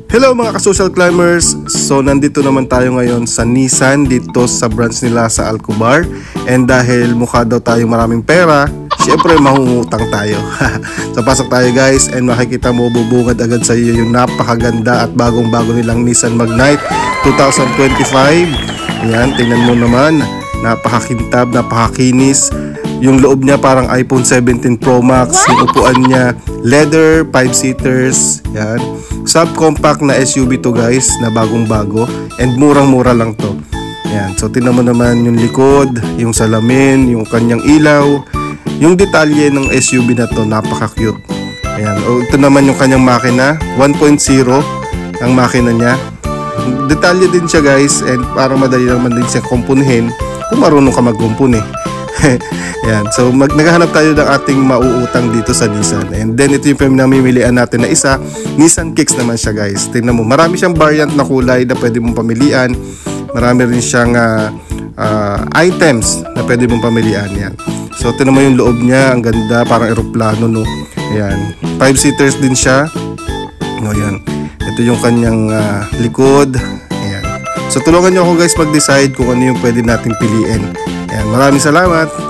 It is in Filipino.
Hello mga ka-social climbers! So nandito naman tayo ngayon sa Nissan dito sa branch nila sa Alcobar. And dahil mukha daw tayong maraming pera, syempre mangungutang tayo. So pasok tayo guys, and makikita mo bubungad agad sa iyo yung napakaganda at bagong-bago nilang Nissan Magnite 2025. Yan, tingnan mo naman, napakakintab, napakakinis. Yung loob niya parang iPhone 17 Pro Max. Yung upuan niya leather, 5-seaters. Yan. Subcompact na SUV to guys, na bagong-bago. And murang-mura lang to. Yan. So tingnan mo naman yung likod, yung salamin, yung kanyang ilaw. Yung detalye ng SUV na to, napaka-cute. Ayan. O, ito naman yung kanyang makina, 1.0 ang makina niya. Detalye din siya guys, and parang madali naman din siya kumpunihin kung marunong ka magkumpuni. Yan. So naghahanap tayo ng ating mauutang dito sa Nissan. And then ito yung namimilian natin na isa, Nissan Kicks naman siya guys. Tingnan mo, marami siyang variant na kulay na pwede mong pamilian. Marami rin siyang items na pwede mong pamilian. Yan. So tingnan mo yung loob niya, ang ganda, parang eroplano no. Ayan. 5-seaters din siya. No, yan. Ito yung kanyang likod. Ayan. So tulungan niyo ako guys mag-decide kung ano yung pwede nating piliin. Ayan, maraming salamat.